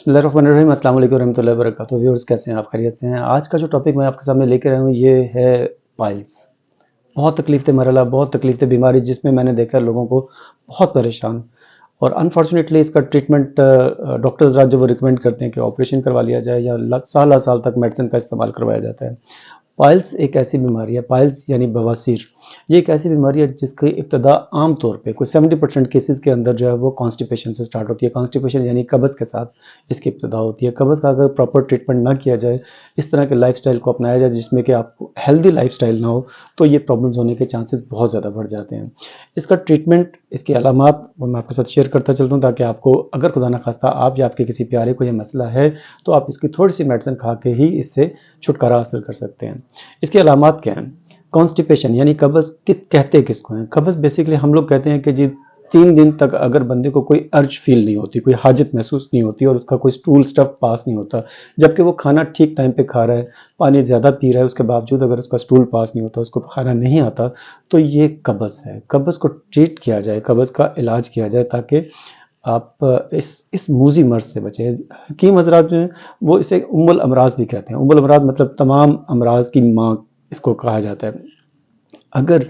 बिस्मिल्लाहिर्रहमानिर्रहीम, अस्सलाम वालेकुम रहमतुल्लाहि व बरकातुहू। व्यूअर्स, कैसे हैं आप? खैरियत से हैं? आज का जो टॉपिक मैं आपके सामने लेकर आया हूँ ये है पाइल्स। बहुत तकलीफ मरला, बहुत तकलीफ बीमारी जिसमें मैंने देखा लोगों को बहुत परेशान। और अनफॉर्चुनेटली इसका ट्रीटमेंट डॉक्टर्स जो वो रिकमेंड करते हैं कि ऑपरेशन करवा लिया जाए या साल साल तक मेडिसिन का इस्तेमाल करवाया जाता है। पाइल्स एक ऐसी बीमारी है, पाइल्स यानी बवासीर। ये एक ऐसी बीमारी है जिसकी इब्तदा आम तौर पे कुछ 70% केसेस के अंदर जो है वो कॉन्स्टिपेशन से स्टार्ट होती है। कॉन्स्टिपेशन यानी कब्ज़ के साथ इसकी इब्तदा होती है। कब्ज़ का अगर प्रॉपर ट्रीटमेंट ना किया जाए, इस तरह के लाइफस्टाइल को अपनाया जाए जिसमें कि आपको हेल्दी लाइफस्टाइल ना हो, तो ये प्रॉब्लम्स होने के चांसेस बहुत ज़्यादा बढ़ जाते हैं। इसका ट्रीटमेंट, इसकी अलामात वो मैं आपके साथ शेयर करता चलता हूँ ताकि आपको, अगर खुदा ना खास्ता आप या आपके किसी प्यारे को ये मसला है, तो आप इसकी थोड़ी सी मेडिसिन खा के ही इससे छुटकारा हासिल कर सकते हैं। इसकी अलामात क्या हैं? कॉन्स्टिपेशन यानी कब्ज़ कहते किसको हैं? कब्ज़ बेसिकली हम लोग कहते हैं कि जी 3 दिन तक अगर बंदे को कोई अर्ज फील नहीं होती, कोई हाजत महसूस नहीं होती और उसका कोई स्टूल स्टफ पास नहीं होता, जबकि वो खाना ठीक टाइम पे खा रहा है, पानी ज़्यादा पी रहा है, उसके बावजूद अगर उसका स्टूल पास नहीं होता, उसको खाना नहीं आता, तो ये कब्ज़ है। कब्ज़ को ट्रीट किया जाए, कब्ज़ का इलाज किया जाए ताकि आप इस मूज़ी मर्ज़ से बचें। हकीम हज़रात जो हैं वो इसे उम्मुल अमराज़ भी कहते हैं। उम्मुल अमराज़ मतलब तमाम अमराज़ की माँ इसको कहा जाता है। अगर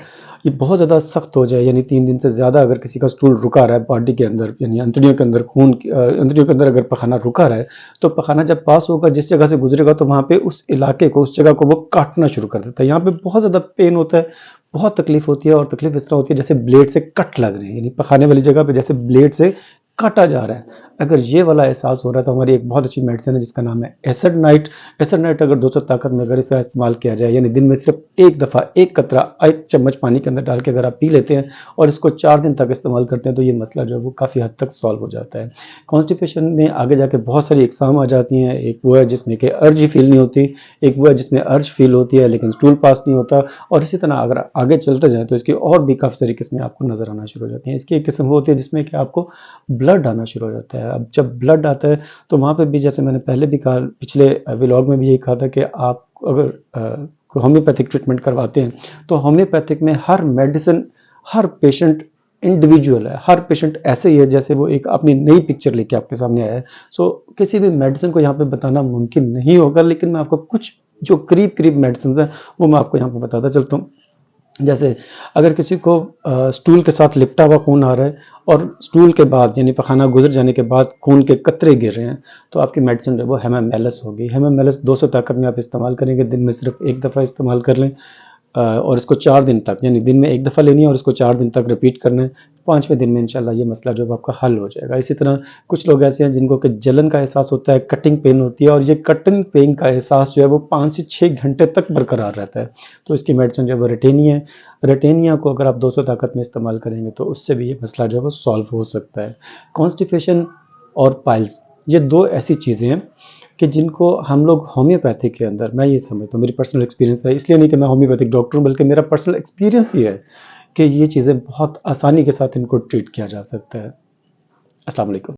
ये बहुत ज़्यादा सख्त हो जाए, यानी 3 दिन से ज़्यादा अगर किसी का स्टूल रुका रहा है बॉडी के अंदर, यानी अंतड़ियों के अंदर अंतड़ियों के अंदर अगर पखाना रुका रहा है, तो पखाना जब पास होगा, जिस जगह से गुजरेगा, तो वहाँ पे उस इलाके को, उस जगह को वो काटना शुरू कर देता है। यहाँ पे बहुत ज़्यादा पेन होता है, बहुत तकलीफ होती है और तकलीफ इस तरह होती है जैसे ब्लेड से कट लग रहे हैं, यानी पखाने वाली जगह पे जैसे ब्लेड से काटा जा रहा है। अगर ये वाला एहसास हो रहा है तो हमारी एक बहुत अच्छी मेडिसिन है जिसका नाम है एसिड नाइट। एसिड नाइट अगर 200 ताकत में अगर इसका इस्तेमाल किया जाए, यानी दिन में सिर्फ एक दफ़ा एक कतरा 1 चम्मच पानी के अंदर डाल के अगर आप पी लेते हैं और इसको 4 दिन तक इस्तेमाल करते हैं, तो ये मसला जो है वो काफ़ी हद तक सॉल्व हो जाता है। कॉन्स्टिपेशन में आगे जाके बहुत सारी इकसाम आ जाती हैं। एक वो है जिसमें कि अर्ज ही फील नहीं होती, एक वो है जिसमें अर्ज फील होती है लेकिन स्टूल पास नहीं होता, और इसी तरह अगर आगे चलते जाएँ तो इसकी और भी काफ़ी सारी किस्में आपको नज़र आना शुरू हो जाती हैं। इसकी एक किस्म वो होती है जिसमें कि आपको ब्लड आना शुरू हो जाता है। अब जब ब्लड आता है तो वहाँ पे भी, जैसे मैंने पहले भी कहा, पिछले व्लॉग में भी यही कहा था कि आप अगर होम्योपैथिक ट्रीटमेंट करवाते हैं तो होम्योपैथिक में हर मेडिसिन, हर पेशेंट इंडिविजुअल है। हर पेशेंट ऐसे ही है जैसे वो एक अपनी नई पिक्चर लेके आपके सामने आया है। सो किसी भी मेडिसिन को यहाँ पे बताना मुमकिन नहीं होगा, लेकिन मैं आपको कुछ जो करीब करीब मेडिसिन हैं वो मैं आपको यहाँ पे बताता चलता हूँ। जैसे अगर किसी को स्टूल के साथ लिपटा हुआ खून आ रहा है और स्टूल के बाद, यानी पखाना गुजर जाने के बाद खून के कतरे गिर रहे हैं, तो आपकी मेडिसिन जो है वो हेमामेलिस होगी। हेमामेलिस 200 ताकत में आप इस्तेमाल करेंगे, दिन में सिर्फ एक दफ़ा इस्तेमाल कर लें और इसको 4 दिन तक, यानी दिन में एक दफ़ा लेनी है और इसको 4 दिन तक रिपीट करना है। 5वें दिन में इंशाल्लाह ये मसला जो है आपका हल हो जाएगा। इसी तरह कुछ लोग ऐसे हैं जिनको कि जलन का एहसास होता है, कटिंग पेन होती है, और ये कटिंग पेन का एहसास जो है वो 5 से 6 घंटे तक बरकरार रहता है, तो इसकी मेडिसिन जो है वो रेटेनिया है। रेटेनिया को अगर आप 200 ताकत में इस्तेमाल करेंगे तो उससे भी ये मसला जो है वो सॉल्व हो सकता है। कॉन्स्टिपेशन और पाइल्स, ये 2 ऐसी चीज़ें हैं कि जिनको हम लोग होम्योपैथिक के अंदर, मैं ये समझता हूँ, मेरी पर्सनल एक्सपीरियंस है, इसलिए नहीं कि मैं होम्योपैथिक डॉक्टर हूँ, बल्कि मेरा पर्सनल एक्सपीरियंस ही है कि ये चीज़ें बहुत आसानी के साथ इनको ट्रीट किया जा सकता है। अस्सलाम वालेकुम।